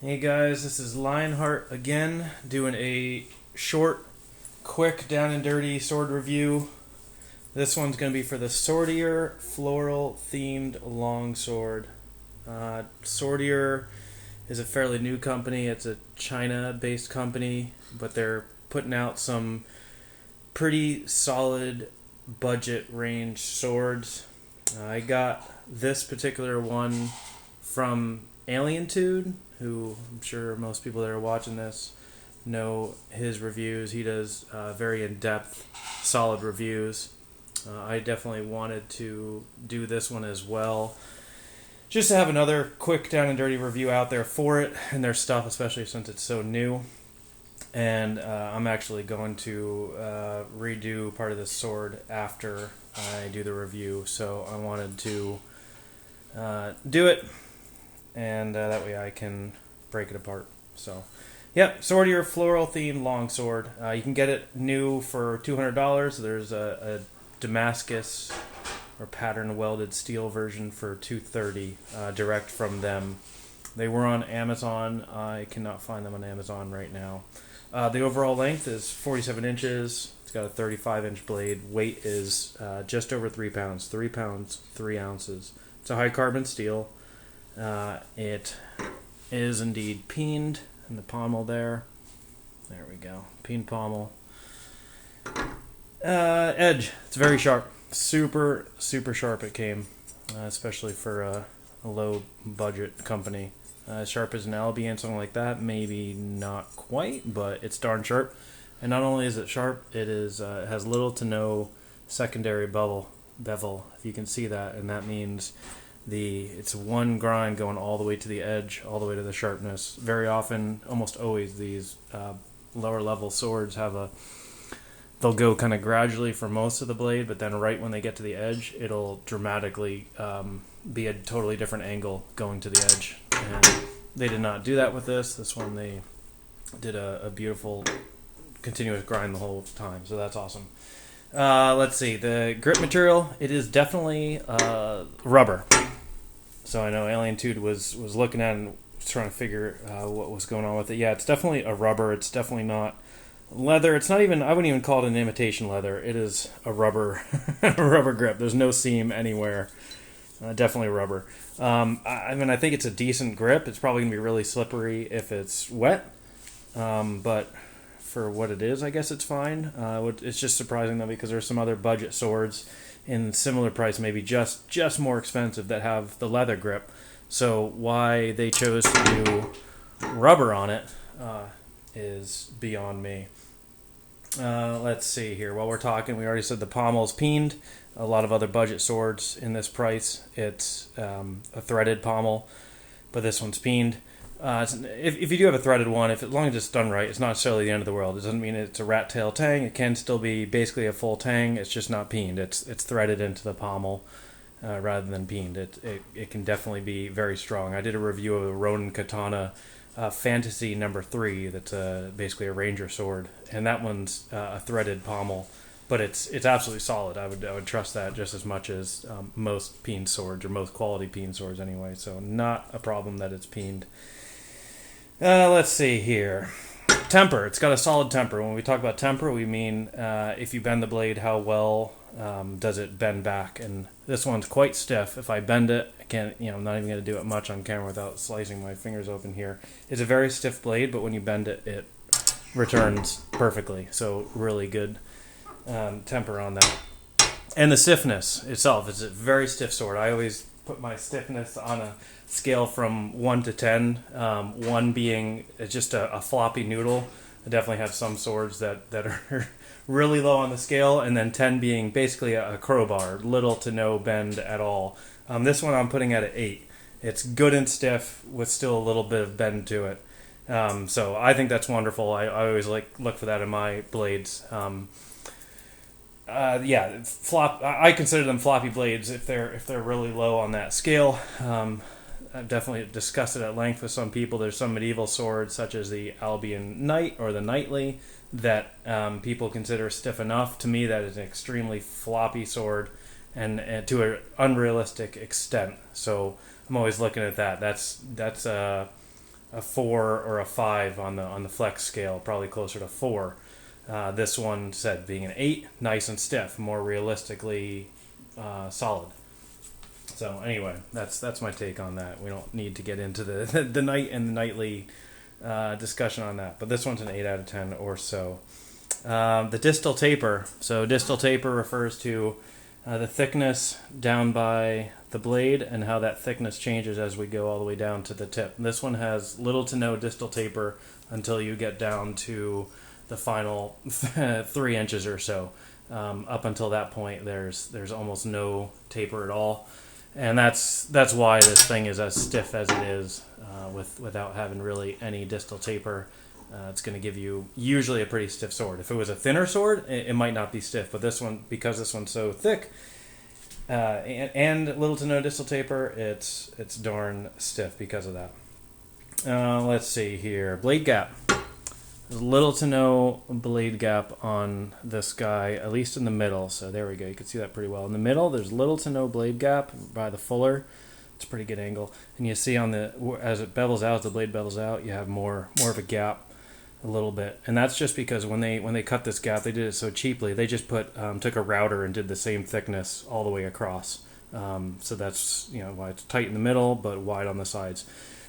Hey guys, this is Lionheart again, doing a short, quick, down and dirty sword review. This one's going to be for the Swordier Floral themed longsword. Swordier is a fairly new company. It's a China-based company, but they're putting out some pretty solid budget range swords. I got this particular one from Alientude, who I'm sure most people that are watching this know his reviews. He does very in-depth, solid reviews. I definitely wanted to do this one as well, just to have another quick down and dirty review out there for it and their stuff, especially since it's so new. And I'm actually going to redo part of this sword after I do the review, so I wanted to do it, and that way I can break it apart. So, yeah, Swordier Floral themed longsword. You can get it new for $200. There's a Damascus or pattern welded steel version for $230 direct from them. They were on Amazon. I cannot find them on Amazon right now. The overall length is 47 inches. It's got a 35-inch blade. Weight is just over 3 pounds. 3 pounds, 3 ounces. It's a high carbon steel. It is indeed peened in the pommel there. There we go. Peened pommel. Edge. It's very sharp. Super, super sharp it came. Especially for a low budget company. As sharp as an Albion, something like that. Maybe not quite, but it's darn sharp. And not only is it sharp, it has little to no secondary bevel, if you can see that, and that means it's one grind going all the way to the edge, all the way to the sharpness. Very often, almost always, these lower level swords they'll go kind of gradually for most of the blade, but then right when they get to the edge, it'll dramatically be a totally different angle going to the edge. And they did not do that with this. This one, they did a beautiful continuous grind the whole time, so that's awesome. Let's see, the grip material, it is definitely rubber. So I know Alientude was looking at it and trying to figure what was going on with it. Yeah, it's definitely a rubber. It's definitely not leather. It's not even, I wouldn't even call it an imitation leather. It is a rubber, a rubber grip. There's no seam anywhere. Definitely rubber. I mean, I think it's a decent grip. It's probably going to be really slippery if it's wet. But for what it is, I guess it's fine. It's just surprising, though, because there's some other budget swords in similar price, maybe just more expensive, that have the leather grip. So why they chose to do rubber on it is beyond me. Let's see here. While we're talking, we already said the pommel's peened. A lot of other budget swords in this price, it's a threaded pommel, but this one's peened. If you do have a threaded one, as long as it's done right, it's not necessarily the end of the world. It doesn't mean it's a rat tail tang. It can still be basically a full tang. It's just not peened. It's threaded into the pommel rather than peened. It can definitely be very strong. I did a review of a Ronin Katana Fantasy number 3. That's basically a ranger sword, and that one's a threaded pommel. But it's absolutely solid. I would trust that just as much as most peened swords, or most quality peened swords anyway. So not a problem that it's peened. Let's see here. Temper. It's got a solid temper. When we talk about temper, we mean if you bend the blade, how well does it bend back? And this one's quite stiff. If I bend it, I can't. I'm not even going to do it much on camera without slicing my fingers open here. It's a very stiff blade, but when you bend it, it returns perfectly. So really good temper on that. And the stiffness itself is a very stiff sword. I always put my stiffness on a scale from 1 to 10. 1 being just a floppy noodle. I definitely have some swords that are really low on the scale, and then 10 being basically a crowbar, little to no bend at all. This one I'm putting at an 8. It's good and stiff with still a little bit of bend to it. So I think that's wonderful. I always look for that in my blades. I consider them floppy blades if they're really low on that scale. I've definitely discussed it at length with some people. There's some medieval swords, such as the Albion Knight or the Knightly, that people consider stiff enough. To me, that is an extremely floppy sword, and to an unrealistic extent. So I'm always looking at that. That's a 4 or a 5 on the flex scale, probably closer to 4. This one said being an 8, nice and stiff, more realistically solid. So anyway, that's my take on that. We don't need to get into the night and the nightly discussion on that, but this one's an 8 out of 10 or so. The distal taper. So distal taper refers to the thickness down by the blade and how that thickness changes as we go all the way down to the tip. And this one has little to no distal taper until you get down to the final 3 inches or so. Up until that point, there's almost no taper at all, and that's why this thing is as stiff as it is, without having really any distal taper. It's going to give you usually a pretty stiff sword. If it was a thinner sword, it might not be stiff, but this one, because this one's so thick, and little to no distal taper, it's darn stiff because of that. Let's see here. Blade gap. There's little to no blade gap on this guy, at least in the middle. So there we go. You can see that pretty well. In the middle, there's little to no blade gap by the fuller. It's a pretty good angle. And you see as it bevels out, as the blade bevels out, you have more of a gap a little bit. And that's just because when they cut this gap, they did it so cheaply. They just took a router and did the same thickness all the way across. So that's why it's tight in the middle, but wide on the sides.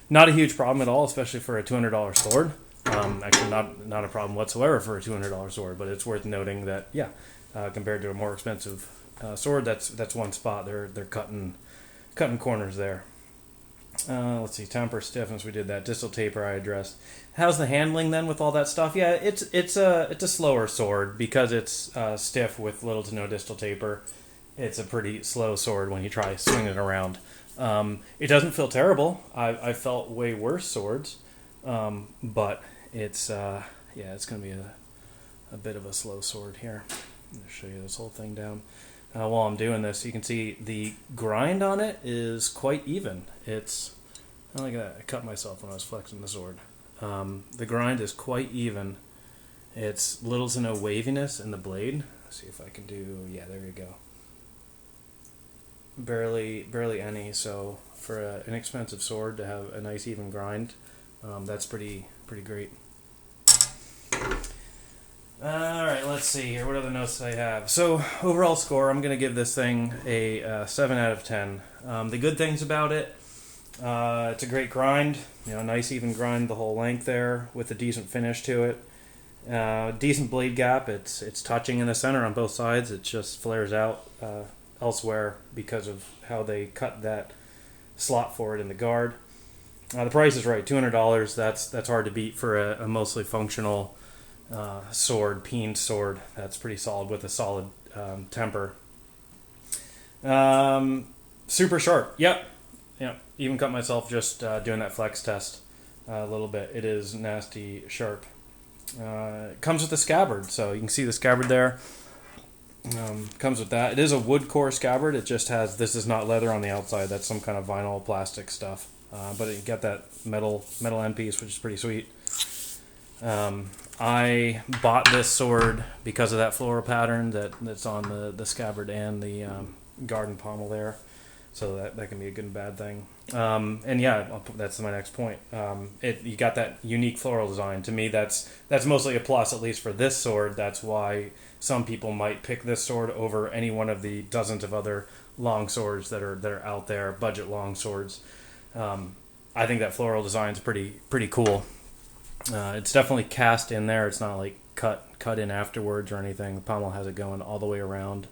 Not a huge problem at all, especially for a $200 sword. Actually, not a problem whatsoever for a $200 sword, but it's worth noting that compared to a more expensive sword, that's one spot they're cutting corners there. Let's see, temper, stiffness, we did that. Distal taper I addressed. How's the handling then with all that stuff? Yeah, it's a slower sword because it's stiff with little to no distal taper. It's a pretty slow sword when you try swinging it around. It doesn't feel terrible. I've felt way worse swords, but it's it's going to be a bit of a slow sword here. I'm going to show you this whole thing down. While I'm doing this, you can see the grind on it is quite even. Look at that. I cut myself when I was flexing the sword. The grind is quite even. It's little to no waviness in the blade. Let's see if I can do. Yeah, there you go. Barely any. So for an inexpensive sword to have a nice even grind, that's pretty great. Alright, let's see here. What other notes do I have? So, overall score, I'm going to give this thing a 7 out of 10. The good things about it, it's a great grind. Nice even grind the whole length there with a decent finish to it. Decent blade gap. It's touching in the center on both sides. It just flares out elsewhere because of how they cut that slot for it in the guard. The price is right, $200. That's hard to beat for a mostly functional sword, peened sword. That's pretty solid with a solid temper. Super sharp. Yep. Even cut myself just doing that flex test a little bit. It is nasty sharp. It comes with a scabbard, so you can see the scabbard there. Comes with that. It is a wood core scabbard. It just has, this is not leather on the outside. That's some kind of vinyl plastic stuff. But you get that metal end piece, which is pretty sweet. I bought this sword because of that floral pattern that's on the scabbard and the garden pommel there. So that can be a good and bad thing. That's my next point. You got that unique floral design. To me, that's mostly a plus, at least for this sword. That's why some people might pick this sword over any one of the dozens of other long swords that are out there, budget long swords. I think that floral design is pretty cool. It's definitely cast in there. It's not like cut in afterwards or anything. The pommel has it going all the way around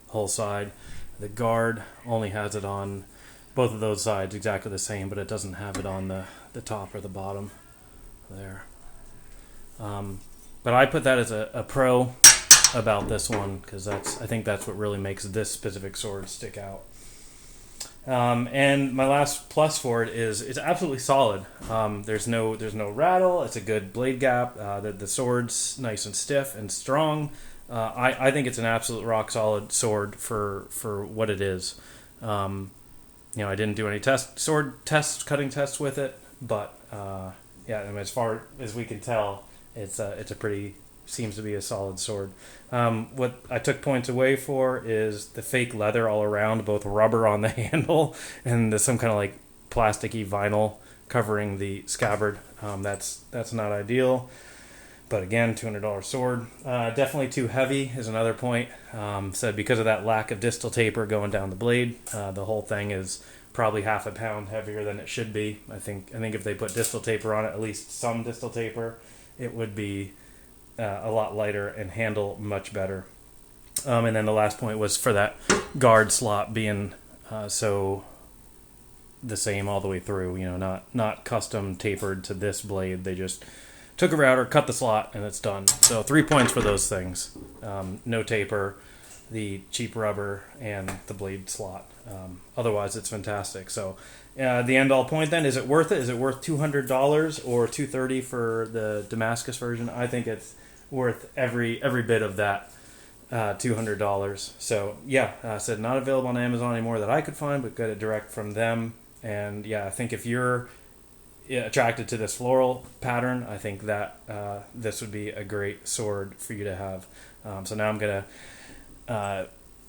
the whole side. The guard only has it on both of those sides exactly the same, but it doesn't have it on the top or the bottom there. But I put that as a pro about this one because I think that's what really makes this specific sword stick out. And my last plus for it is it's absolutely solid. There's no rattle. It's a good blade gap. The sword's nice and stiff and strong. I think it's an absolute rock solid sword for what it is. I didn't do any cutting tests with it, but as far as we can tell, it's a pretty, seems to be a solid sword. What I took points away for is the fake leather all around, both rubber on the handle and some kind of like plasticky vinyl covering the scabbard. That's not ideal. But again, $200 sword. Definitely too heavy is another point. Said because of that lack of distal taper going down the blade, the whole thing is probably half a pound heavier than it should be. I think if they put distal taper on it, at least some distal taper, it would be a lot lighter and handle much better. And then the last point was for that guard slot being so the same all the way through. Not custom tapered to this blade. They just took a router, cut the slot, and it's done. So 3 points for those things. No taper, the cheap rubber, and the blade slot. Otherwise, it's fantastic. So the end-all point then, is it worth it? Is it worth $200 or $230 for the Damascus version? I think it's worth every bit of that $200. So yeah, I said not available on Amazon anymore that I could find, but got it direct from them. And yeah, I think if you're attracted to this floral pattern, I think that this would be a great sword for you to have. So now I'm gonna, now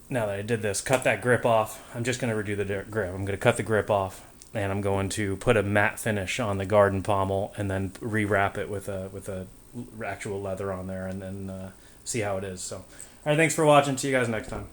that I did this, cut that grip off. I'm just gonna redo the grip. I'm gonna cut the grip off, and I'm going to put a matte finish on the garden pommel, and then rewrap it with a actual leather on there, and then see how it is. So, all right, thanks for watching. See you guys next time.